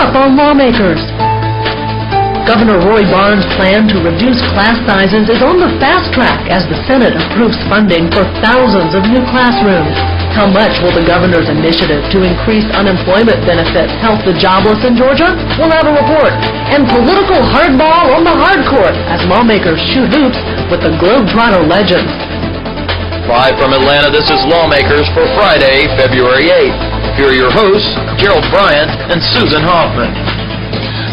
up on lawmakers. Governor Roy Barnes' plan to reduce class sizes is on the fast track as the Senate approves funding for thousands of new classrooms. How much will the governor's initiative to increase unemployment benefits help the jobless in Georgia? We'll have a report. And political hardball on the hard court as lawmakers shoot hoops with the Globetrotter legends. Live from Atlanta, this is Lawmakers for Friday, February 8th. Here are your hosts, Gerald Bryant and Susan Hoffman.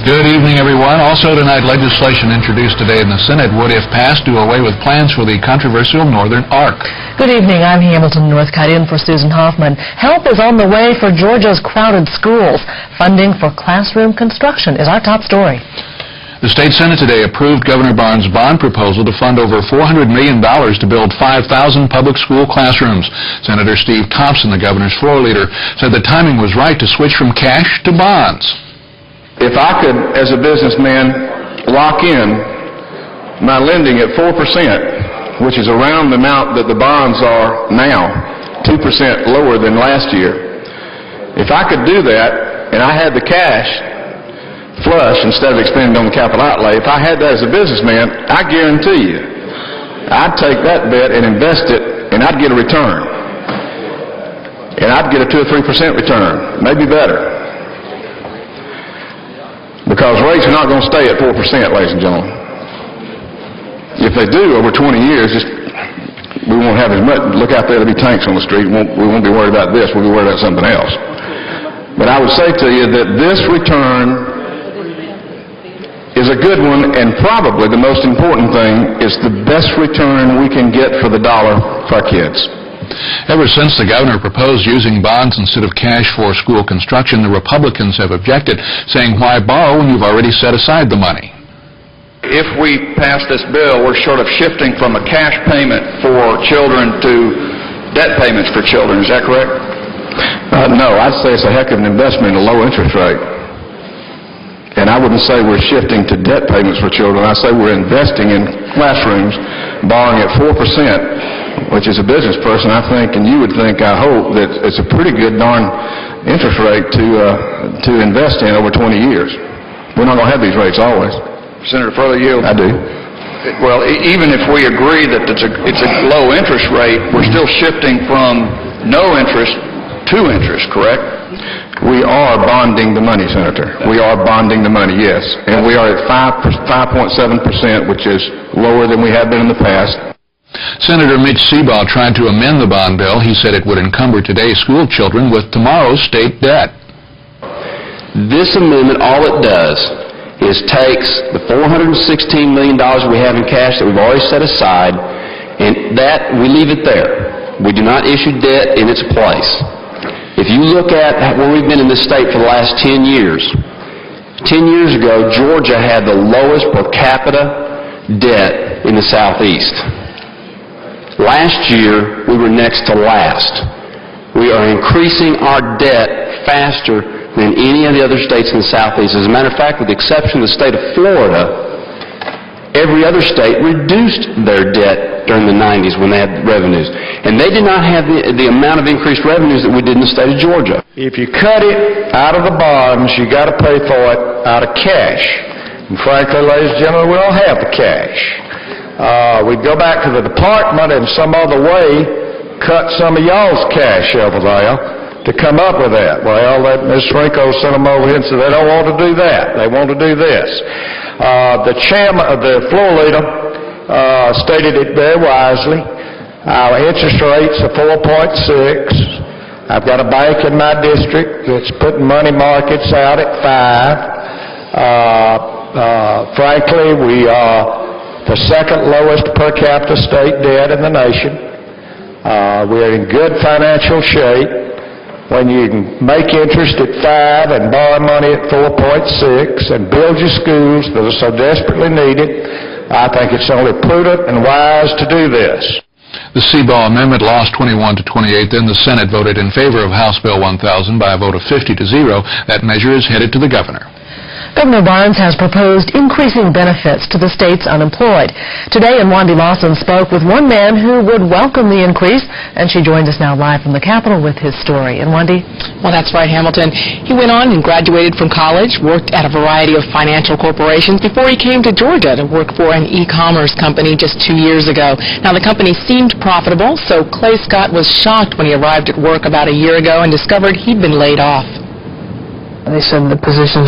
Good evening, everyone. Also tonight, legislation introduced today in the Senate would, if passed, do away with plans for the controversial Northern Arc. Good evening. I'm Hamilton Northcutt in for Susan Hoffman. Help is on the way for Georgia's crowded schools. Funding for classroom construction is our top story. The state Senate today approved Governor Barnes' bond proposal to fund over $400 million to build 5,000 public school classrooms. Senator Steve Thompson, the governor's floor leader, said the timing was right to switch from cash to bonds. If I could, as a businessman, lock in my lending at 4%, which is around the amount that the bonds are now, 2% lower than last year, if I could do that and I had the cash flush instead of expending on the capital outlay, if I had that as a businessman, I guarantee you, I'd take that bet and invest it and I'd get a return. And I'd get a 2 or 3% return, maybe better. Because rates are not going to stay at 4%, ladies and gentlemen. If they do, over 20 years, we won't have as much. Look out there, there'll be tanks on the street. We won't be worried about this. We'll be worried about something else. But I would say to you that this return is a good one, and probably the most important thing is the best return we can get for the dollar for our kids. Ever since the governor proposed using bonds instead of cash for school construction, the Republicans have objected, saying, why borrow when you've already set aside the money? If we pass this bill, we're sort of shifting from a cash payment for children to debt payments for children. Is that correct? No, I'd say it's a heck of an investment at a low interest rate. And I wouldn't say we're shifting to debt payments for children. I say we're investing in classrooms, borrowing at 4%, which is a business person, I think, and you would think, I hope, that it's a pretty good darn interest rate to invest in over 20 years. We're not going to have these rates always. Senator, further yield? I do. Well, even if we agree that it's a low interest rate, we're still shifting from no interest to interest, correct? We are bonding the money, Senator. We are bonding the money, yes. And we are at 5.7%, which is lower than we have been in the past. Senator Mitch Seabaugh tried to amend the bond bill. He said it would encumber today's school children with tomorrow's state debt. This amendment, all it does is takes the $416 million we have in cash that we've already set aside, and that we leave it there. We do not issue debt in its place. If you look at where we've been in this state for the last 10 years, 10 years ago, Georgia had the lowest per capita debt in the Southeast. Last year, we were next to last. We are increasing our debt faster than any of the other states in the Southeast. As a matter of fact, with the exception of the state of Florida, every other state reduced their debt during the 90s when they had revenues. And they did not have the amount of increased revenues that we did in the state of Georgia. If you cut it out of the bonds, you got to pay for it out of cash. And frankly, ladies and gentlemen, we don't have the cash. We'd go back to the department and some other way cut some of y'all's cash over there to come up with that. Well, Ms. Rinko sent them over here and said they don't want to do that. They want to do this. The floor leader stated it very wisely. Our interest rates are 4.6. I've got a bank in my district that's putting money markets out at 5. Frankly, we are the second lowest per capita state debt in the nation. We're in good financial shape. When you can make interest at 5 and borrow money at 4.6 and build your schools that are so desperately needed, I think it's only prudent and wise to do this. The Seabaugh amendment lost 21-28. Then the Senate voted in favor of House Bill 1000 by a vote of 50-0. That measure is headed to the governor. Governor Barnes has proposed increasing benefits to the state's unemployed. Today, Nwandi Lawson spoke with one man who would welcome the increase, and she joins us now live from the Capitol with his story. Nwandi? Well, that's right, Hamilton. He went on and graduated from college, worked at a variety of financial corporations before he came to Georgia to work for an e-commerce company just 2 years ago. Now, the company seemed profitable, so Clay Scott was shocked when he arrived at work about a year ago and discovered he'd been laid off. They said your position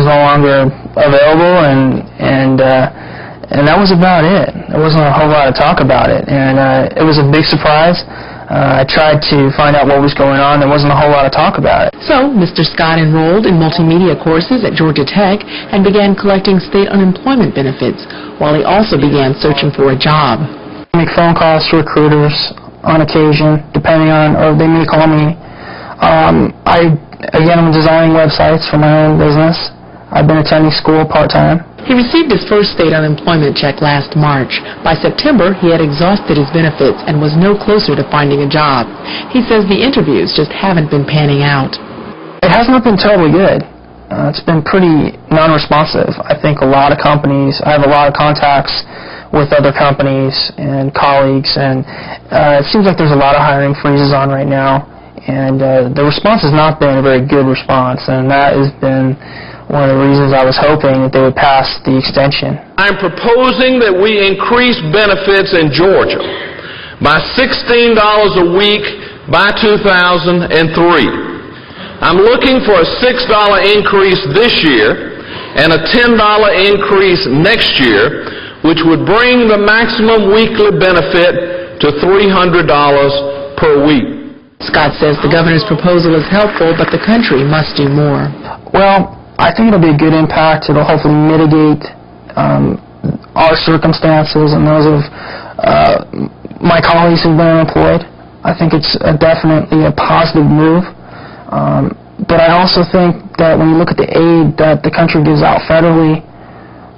is no longer available, and that was about it. There wasn't a whole lot of talk about it, and it was a big surprise. I tried to find out what was going on. There wasn't a whole lot of talk about it. So, Mr. Scott enrolled in multimedia courses at Georgia Tech and began collecting state unemployment benefits, while he also began searching for a job. I make phone calls to recruiters on occasion, depending on, or they may call me. I'm designing websites for my own business. I've been attending school part-time. He received his first state unemployment check last March. By September, he had exhausted his benefits and was no closer to finding a job. He says the interviews just haven't been panning out. It has not been totally good. It's been pretty non-responsive. I think a lot of companies, I have a lot of contacts with other companies and colleagues, and it seems like there's a lot of hiring freezes on right now, and the response has not been a very good response, and that has been one of the reasons I was hoping that they would pass the extension. I'm proposing that we increase benefits in Georgia by $16 a week by 2003. I'm looking for a $6 increase this year and a $10 increase next year, which would bring the maximum weekly benefit to $300 per week. Scott says the governor's proposal is helpful, but the country must do more. Well, I think it'll be a good impact. It'll hopefully mitigate our circumstances and those of my colleagues who've been unemployed. I think it's definitely a positive move. But I also think that when you look at the aid that the country gives out federally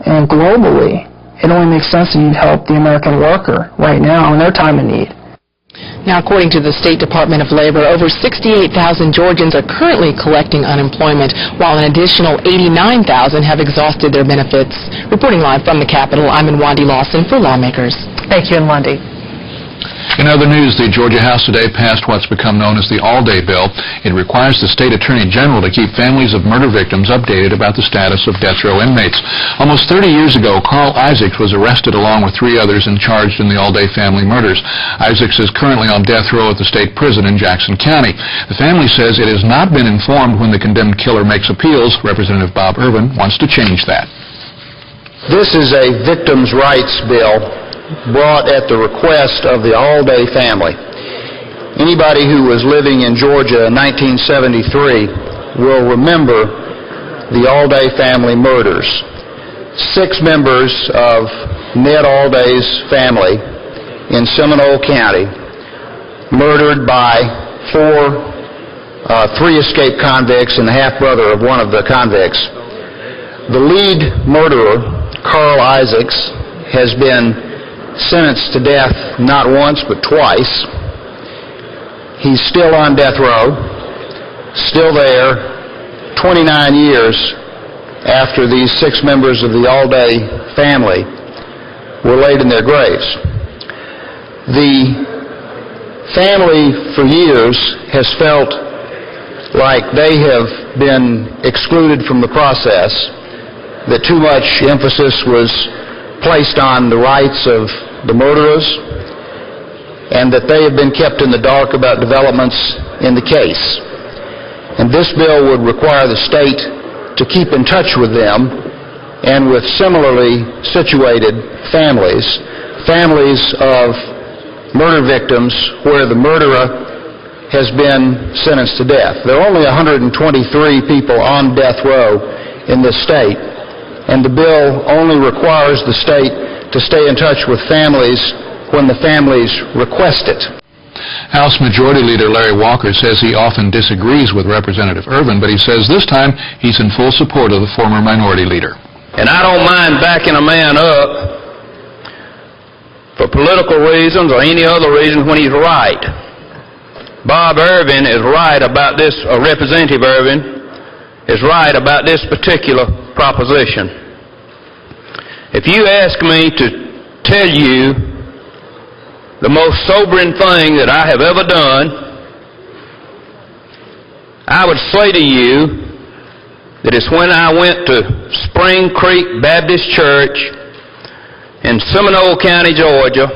and globally, it only makes sense that you'd help the American worker right now in their time of need. Now, according to the State Department of Labor, over 68,000 Georgians are currently collecting unemployment, while an additional 89,000 have exhausted their benefits. Reporting live from the Capitol, I'm Nwandi Lawson for Lawmakers. Thank you, Nwandi. In other news, the Georgia House today passed what's become known as the All-Day Bill. It requires the state attorney general to keep families of murder victims updated about the status of death row inmates. Almost 30 years ago, Carl Isaacs was arrested along with 3 others and charged in the All-Day family murders. Isaacs is currently on death row at the state prison in Jackson County. The family says it has not been informed when the condemned killer makes appeals. Representative Bob Irvin wants to change that. This is a victims' rights bill brought at the request of the All-Day family. Anybody who was living in Georgia in 1973 will remember the All-Day family murders. 6 members of Ned All-Day's family in Seminole County murdered by 3 escaped convicts and the half-brother of one of the convicts. The lead murderer, Carl Isaacs, has been sentenced to death not once but twice. He's still on death row, still there, 29 years after these 6 members of the All-Day family were laid in their graves. The family for years has felt like they have been excluded from the process, that too much emphasis was placed on the rights of the murderers, and that they have been kept in the dark about developments in the case. And this bill would require the state to keep in touch with them and with similarly situated families of murder victims where the murderer has been sentenced to death. There are only 123 people on death row in this state, and the bill only requires the state to stay in touch with families when the families request it. House Majority Leader Larry Walker says he often disagrees with Representative Irvin, but he says this time he's in full support of the former minority leader. And I don't mind backing a man up for political reasons or any other reason when he's right. Bob Irvin is right about this, or Representative Irvin is right about this particular proposition. If you ask me to tell you the most sobering thing that I have ever done, I would say to you that it's when I went to Spring Creek Baptist Church in Seminole County, Georgia,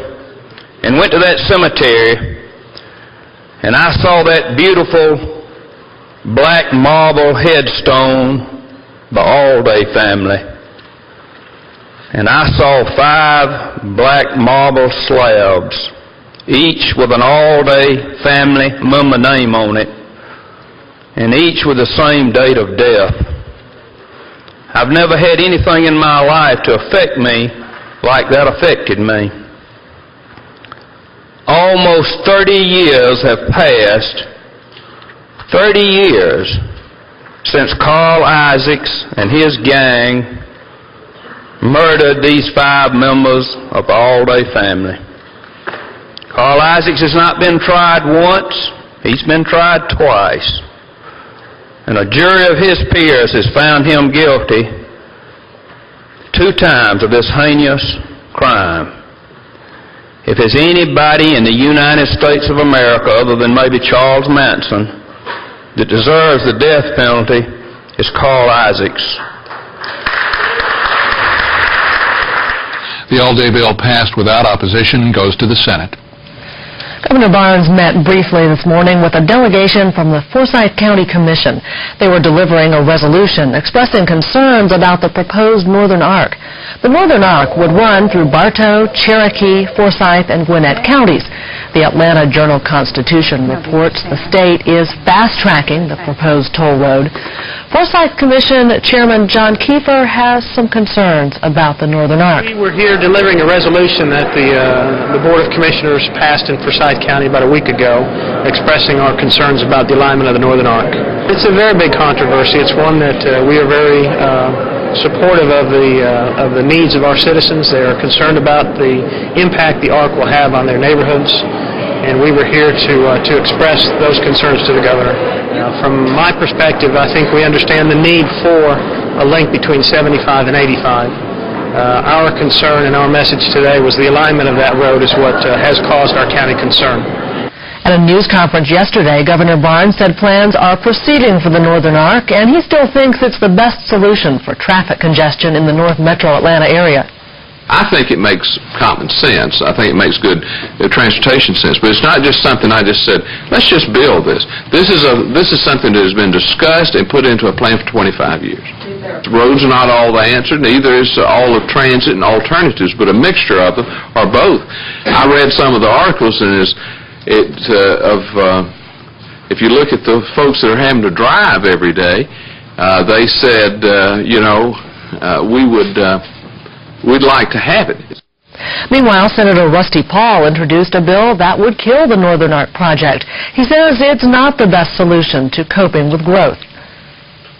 and went to that cemetery, and I saw that beautiful black marble headstone, the Allday family. And I saw 5 black marble slabs, each with an Allday family member name on it, and each with the same date of death. I've never had anything in my life to affect me like that affected me. Almost 30 years have passed, 30 years, since Carl Isaacs and his gang murdered these 5 members of the Allday family. Carl Isaacs has not been tried once, he's been tried twice. And a jury of his peers has found him guilty 2 times of this heinous crime. If there's anybody in the United States of America other than maybe Charles Manson that deserves the death penalty, it's Carl Isaacs. The Allday bill passed without opposition and goes to the Senate. Governor Barnes met briefly this morning with a delegation from the Forsyth County Commission. They were delivering a resolution expressing concerns about the proposed Northern Arc. The Northern Arc would run through Bartow, Cherokee, Forsyth, and Gwinnett counties. The Atlanta Journal-Constitution reports the state is fast-tracking the proposed toll road. Forsyth Commission Chairman John Kiefer has some concerns about the Northern Arc. We were here delivering a resolution that the Board of Commissioners passed in Forsyth County about a week ago, expressing our concerns about the alignment of the Northern Arc. It's a very big controversy. It's one that we are very supportive of the needs of our citizens. They are concerned about the impact the arc will have on their neighborhoods, and we were here to express those concerns to the governor. From my perspective, I think we understand the need for a link between 75 and 85. Our concern and our message today was the alignment of that road is what has caused our county concern. At a news conference yesterday, Governor Barnes said plans are proceeding for the Northern Arc, and he still thinks it's the best solution for traffic congestion in the North Metro Atlanta area. I think it makes common sense. I think it makes good transportation sense. But it's not just something I just said, let's just build this. This is something that has been discussed and put into a plan for 25 years. Roads are not all the answer, neither is all of transit and alternatives, but a mixture of them are both. I read some of the articles, and if you look at the folks that are having to drive every day, they said, we'd like to have it. Meanwhile, Senator Rusty Paul introduced a bill that would kill the Northern Arc project. He says it's not the best solution to coping with growth.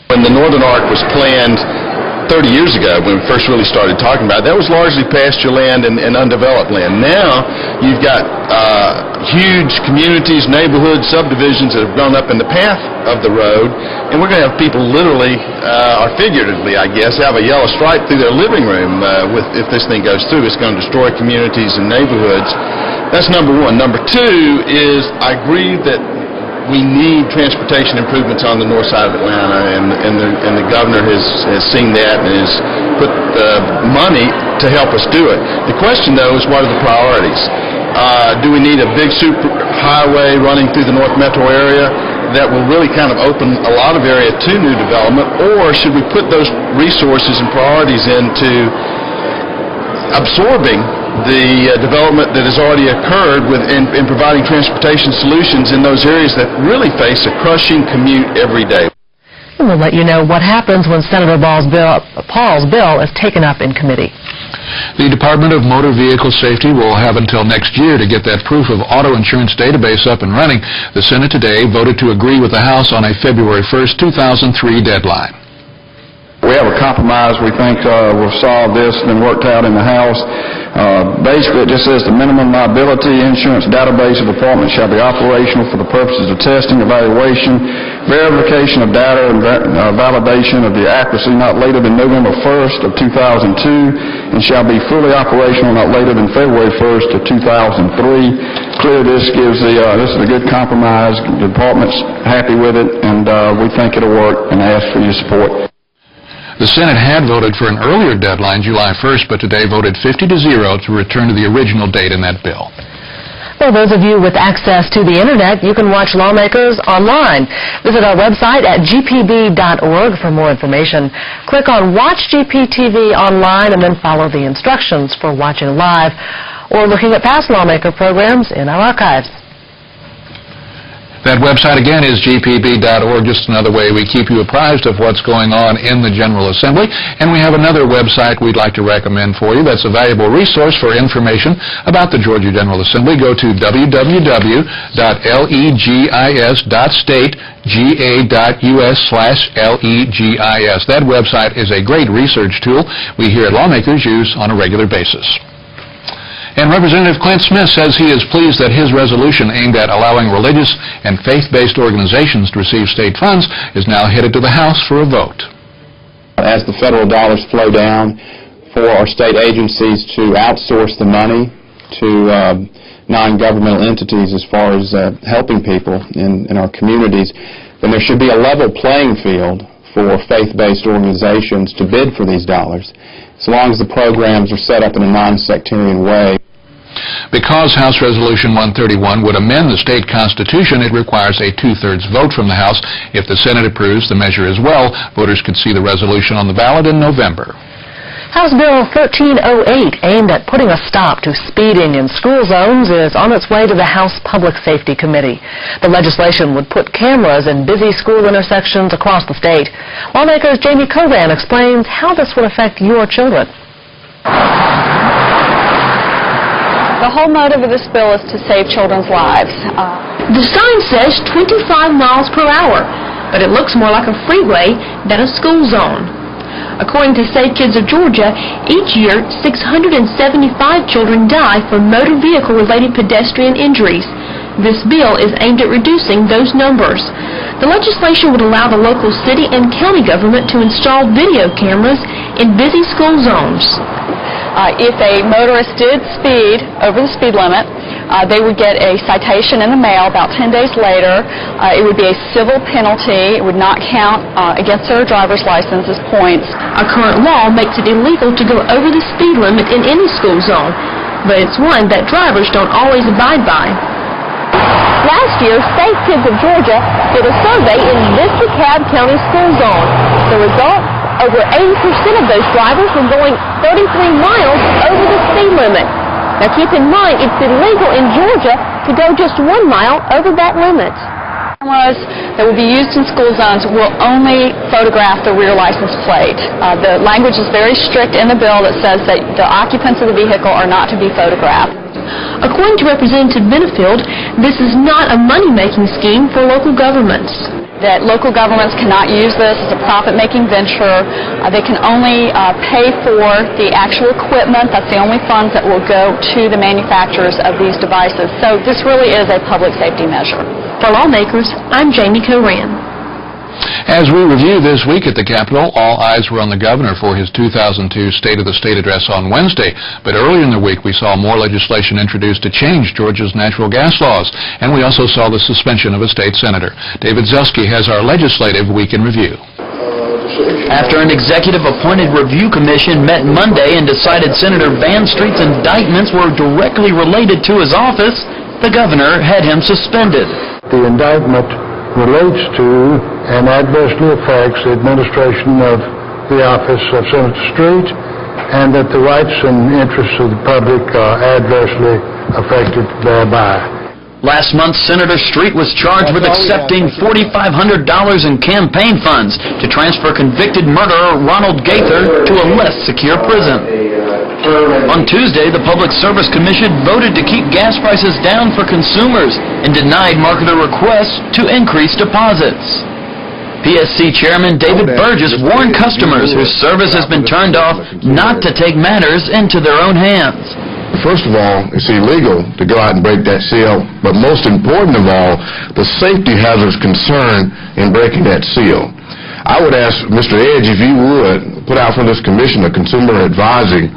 When the Northern Arc was planned 30 years ago, when we first really started talking about it, that was largely pasture land and undeveloped land. Now, you've got huge communities, neighborhoods, subdivisions that have grown up in the path of the road, and we're going to have people literally, or figuratively, I guess, have a yellow stripe through their living room if this thing goes through. It's going to destroy communities and neighborhoods. That's number one. Number two is I agree that we need transportation improvements on the north side of Atlanta, and the governor has seen that and has put money to help us do it. The question, though, is what are the priorities? Do we need a big super highway running through the North Metro area that will really kind of open a lot of area to new development, or should we put those resources and priorities into absorbing the development that has already occurred in providing transportation solutions in those areas that really face a crushing commute every day? And we'll let you know what happens when Senator Paul's bill is taken up in committee. The Department of Motor Vehicle Safety will have until next year to get that proof of auto insurance database up and running. The Senate today voted to agree with the House on a February 1st, 2003 deadline. We have a compromise we think will solve this and worked out in the House. Basically, it just says the minimum liability insurance database of departments shall be operational for the purposes of testing, evaluation, verification of data, and validation of the accuracy not later than November 1st of 2002, and shall be fully operational not later than February 1st of 2003. Clear, this gives this is a good compromise. The department's happy with it, and we think it'll work, and I ask for your support. The Senate had voted for an earlier deadline, July 1st, but today voted 50-0 to return to the original date in that bill. For those of you with access to the Internet, you can watch Lawmakers online. Visit our website at gpb.org for more information. Click on Watch GPTV online and then follow the instructions for watching live or looking at past Lawmaker programs in our archives. That website again is gpb.org, just another way we keep you apprised of what's going on in the General Assembly. And we have another website we'd like to recommend for you that's a valuable resource for information about the Georgia General Assembly. Go to www.legis.state.ga.us/legis. That website is a great research tool we here at Lawmakers use on a regular basis. And Representative Clint Smith says he is pleased that his resolution aimed at allowing religious and faith-based organizations to receive state funds is now headed to the House for a vote. As the federal dollars flow down for our state agencies to outsource the money to non-governmental entities as far as helping people in our communities, then there should be a level playing field for faith-based organizations to bid for these dollars, so long as the programs are set up in a non-sectarian way. Because House Resolution 131 would amend the state constitution, it requires a two-thirds vote from the House. If the Senate approves the measure as well, voters could see the resolution on the ballot in November. House Bill 1308, aimed at putting a stop to speeding in school zones, is on its way to the House Public Safety Committee. The legislation would put cameras in busy school intersections across the state. Lawmakers Jamie Covan explains how this would affect your children. The whole motive of this bill is to save children's lives. The sign says 25 miles per hour, but it looks more like a freeway than a school zone. According to Safe Kids of Georgia, each year 675 children die from motor vehicle-related pedestrian injuries. This bill is aimed at reducing those numbers. The legislation would allow the local city and county government to install video cameras in busy school zones. If a motorist did speed over the speed limit, they would get a citation in the mail about 10 days later. It would be a civil penalty. It would not count against their driver's license as points. Our current law makes it illegal to go over the speed limit in any school zone, but it's one that drivers don't always abide by. Last year, Safe Kids of Georgia did a survey in this DeKalb County school zone. The result? Over 80% of those drivers were going 33 miles over the speed limit. Now keep in mind, it's illegal in Georgia to go just 1 mile over that limit. Cameras that will be used in school zones will only photograph the rear license plate. The language is very strict in the bill that says that the occupants of the vehicle are not to be photographed. According to Representative Benefield, this is not a money-making scheme for local governments. That local governments cannot use this as a profit-making venture. They can only pay for the actual equipment. That's the only funds that will go to the manufacturers of these devices. So this really is a public safety measure. For Lawmakers, I'm Jamie Coran. As we review this week at the Capitol, all eyes were on the governor for his 2002 State of the State address on Wednesday. But earlier in the week, we saw more legislation introduced to change Georgia's natural gas laws. And we also saw the suspension of a state senator. David Zelski has our Legislative Week in Review. After an executive-appointed review commission met Monday and decided Senator Van Street's indictments were directly related to his office, the governor had him suspended. The indictment relates to and adversely affects the administration of the office of Senator Street, and that the rights and interests of the public are adversely affected thereby. Last month, Senator Street was charged with accepting $4,500 in campaign funds to transfer convicted murderer Ronald Gaither to a less secure prison. On Tuesday, the Public Service Commission voted to keep gas prices down for consumers and denied marketer requests to increase deposits. PSC Chairman David Burgess warned customers whose service has been turned off not to take matters into their own hands. first of all, it's illegal to go out and break that seal, but most important of all, the safety hazards concern in breaking that seal. I would ask Mr. Edge if you would put out for this commission a consumer advisory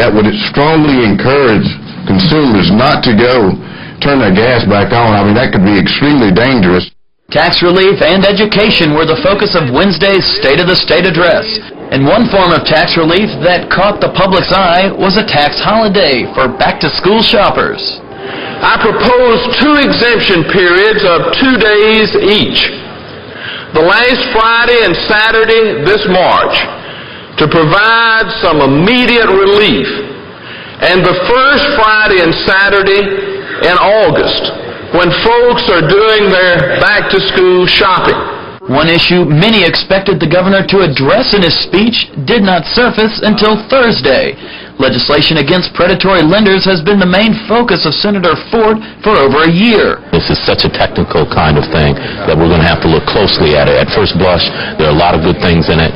that would strongly encourage consumers not to go turn their gas back on. I mean, that could be extremely dangerous. Tax relief and education were the focus of Wednesday's State of the State address. And one form of tax relief that caught the public's eye was a tax holiday for back-to-school shoppers. I propose 2 exemption periods of 2 days each. The last Friday and Saturday this March to provide some immediate relief, and the first Friday and Saturday in August when folks are doing their back-to-school shopping. One issue many expected the governor to address in his speech did not surface until Thursday. Legislation against predatory lenders has been the main focus of Senator Ford for over a year. This is such a technical kind of thing that we're going to have to look closely at it. At first blush, there are a lot of good things in it,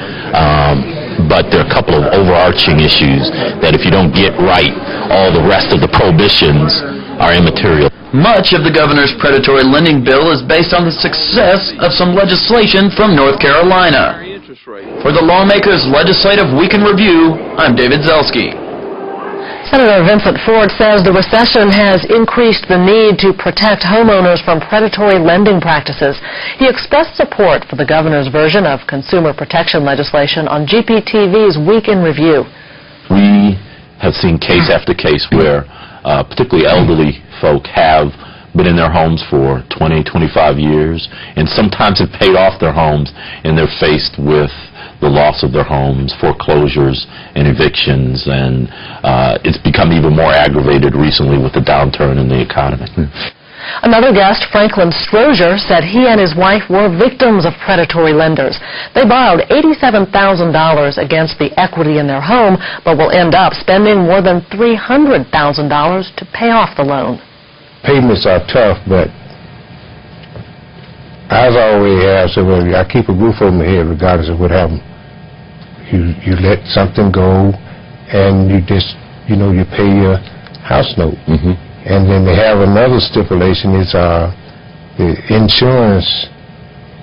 but there are a couple of overarching issues that if you don't get right, all the rest of the prohibitions are immaterial. Much of the governor's predatory lending bill is based on the success of some legislation from North Carolina. For the Lawmakers Legislative Week in Review, I'm David Zelski. Senator Vincent Ford says the recession has increased the need to protect homeowners from predatory lending practices. He expressed support for the governor's version of consumer protection legislation on GPTV's Week in Review. We have seen case after case where particularly elderly folk have been in their homes for 20, 25 years, and sometimes have paid off their homes, and they're faced with the loss of their homes, foreclosures, and evictions, and it's become even more aggravated recently with the downturn in the economy. Another guest, Franklin Strozier, said he and his wife were victims of predatory lenders. They borrowed $87,000 against the equity in their home, but will end up spending more than $300,000 to pay off the loan. Payments are tough, but as I always have said, well, I keep a roof over my head regardless of what happens. You let something go, and you just, you pay your house note. Mm-hmm. And then they have another stipulation is the insurance,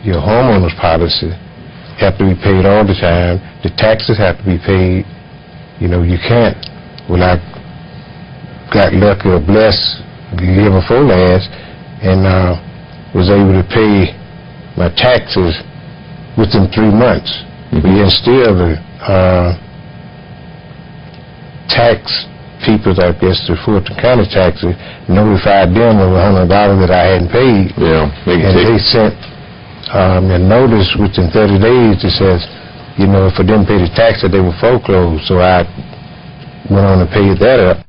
your homeowner's policy, have to be paid all the time. The taxes have to be paid. You can't. Well, I got lucky or blessed the year before last, and was able to pay my taxes within 3 months. Mm-hmm. But yet still the tax people, I guess, the Fulton County taxes notified them of $100 that I hadn't paid. Yeah, and they sent a notice within 30 days that says, if I didn't pay the tax that they were foreclosed. So I went on to pay that up.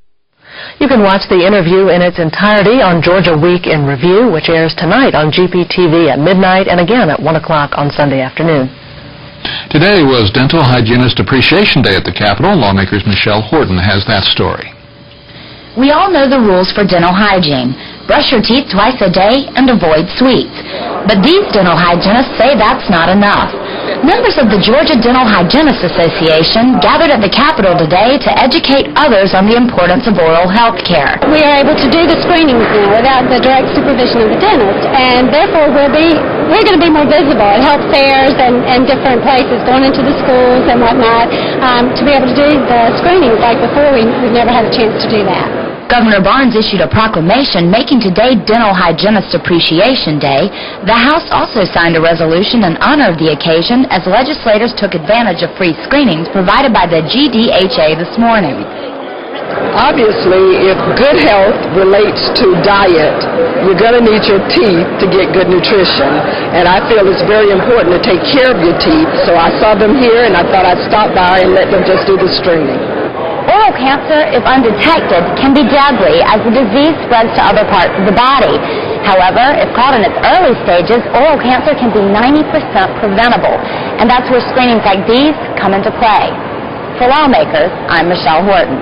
You can watch the interview in its entirety on Georgia Week in Review, which airs tonight on GPTV at midnight and again at 1 o'clock on Sunday afternoon. Today was Dental Hygienist Appreciation Day at the Capitol. Lawmakers Michelle Horton has that story. We all know the rules for dental hygiene. Brush your teeth twice a day and avoid sweets. But these dental hygienists say that's not enough. Members of the Georgia Dental Hygienists Association gathered at the Capitol today to educate others on the importance of oral health care. We are able to do the screenings now without the direct supervision of the dentist, and therefore we're going to be more visible at health fairs and different places, going into the schools and whatnot, to be able to do the screenings like before. We've never had a chance to do that. Governor Barnes issued a proclamation making today Dental Hygienist Appreciation Day. The House also signed a resolution in honor of the occasion as legislators took advantage of free screenings provided by the GDHA this morning. Obviously, if good health relates to diet, you're going to need your teeth to get good nutrition. And I feel it's very important to take care of your teeth. So I saw them here, and I thought I'd stop by and let them just do the screening. Oral cancer, if undetected, can be deadly as the disease spreads to other parts of the body. However, if caught in its early stages, oral cancer can be 90% preventable. And that's where screenings like these come into play. For Lawmakers, I'm Michelle Horton.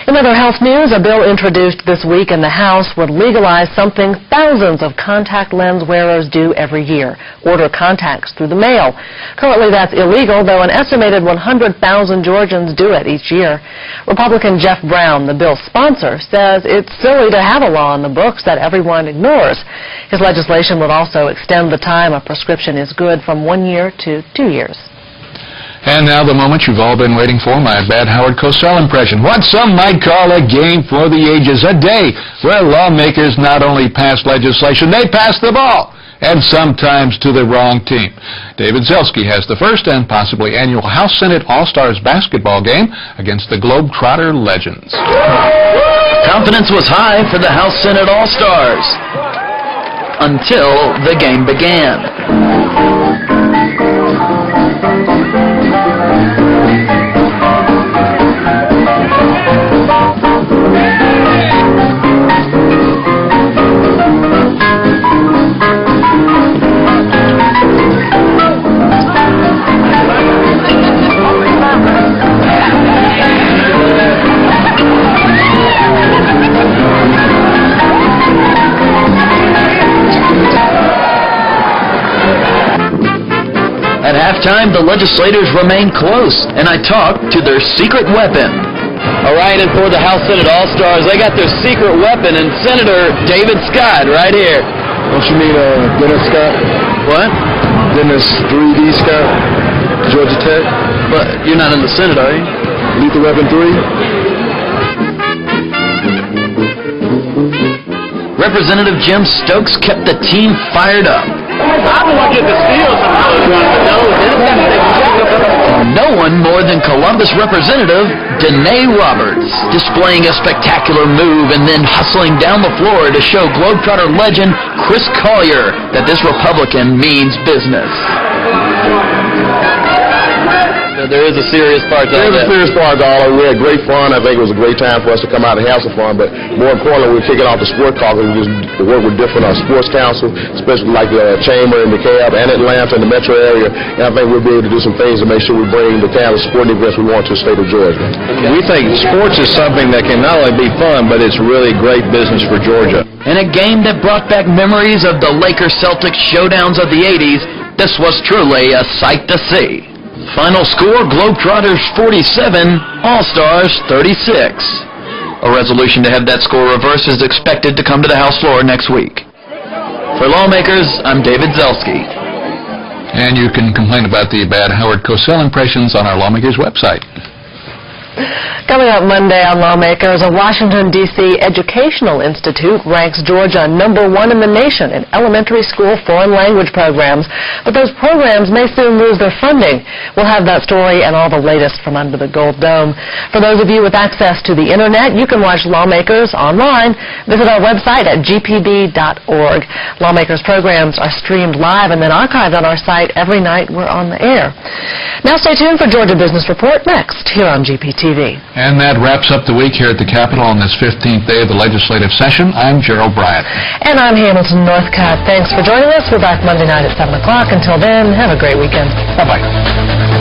In other health news, a bill introduced this week in the House would legalize something thousands of contact lens wearers do every year: order contacts through the mail. Currently, that's illegal, though an estimated 100,000 Georgians do it each year. Republican Jeff Brown, the bill's sponsor, says it's silly to have a law in the books that everyone ignores. His legislation would also extend the time a prescription is good from 1 year to 2 years. And now the moment you've all been waiting for, my bad Howard Cosell impression. What some might call a game for the ages, a day where lawmakers not only pass legislation, they pass the ball, and sometimes to the wrong team. David Zelski has the first and possibly annual House Senate All-Stars basketball game against the Globetrotter Legends. Confidence was high for the House Senate All-Stars until the game began. At halftime, the legislators remained close, and I talked to their secret weapon. All right, and for the House Senate All-Stars, they got their secret weapon, and Senator David Scott right here. Don't you mean Dennis Scott? What? Dennis 3D Scott? Georgia Tech? But you're not in the Senate, are you? Lethal Weapon 3? Representative Jim Stokes kept the team fired up. I wanted to steal some of those No one more than Columbus Representative Danae Roberts, displaying a spectacular move and then hustling down the floor to show Globetrotter legend Chris Collier that this Republican means business. There is a serious part to all that. There's a serious part to all of it. We had great fun. I think it was a great time for us to come out and have some fun. But more importantly, we're kicking off the sport caucus. We just work with different sports council, especially like the Chamber and the CAB and Atlanta and the metro area. And I think we'll be able to do some things to make sure we bring the kind of sporting events we want to the state of Georgia. We think sports is something that can not only be fun, but it's really great business for Georgia. In a game that brought back memories of the Lakers-Celtics showdowns of the 80s, this was truly a sight to see. Final score, Globetrotters 47, All-Stars 36. A resolution to have that score reversed is expected to come to the House floor next week. For Lawmakers, I'm David Zelski. And you can complain about the bad Howard Cosell impressions on our Lawmakers website. Coming up Monday on Lawmakers, a Washington, D.C. educational institute ranks Georgia #1 in the nation in elementary school foreign language programs. But those programs may soon lose their funding. We'll have that story and all the latest from under the Gold Dome. For those of you with access to the Internet, you can watch Lawmakers online. Visit our website at gpb.org. Lawmakers programs are streamed live and then archived on our site every night we're on the air. Now stay tuned for Georgia Business Report next here on GPTV. And that wraps up the week here at the Capitol on this 15th day of the legislative session. I'm Gerald Bryant. And I'm Hamilton Northcutt. Thanks for joining us. We're back Monday night at 7 o'clock. Until then, have a great weekend. Bye-bye.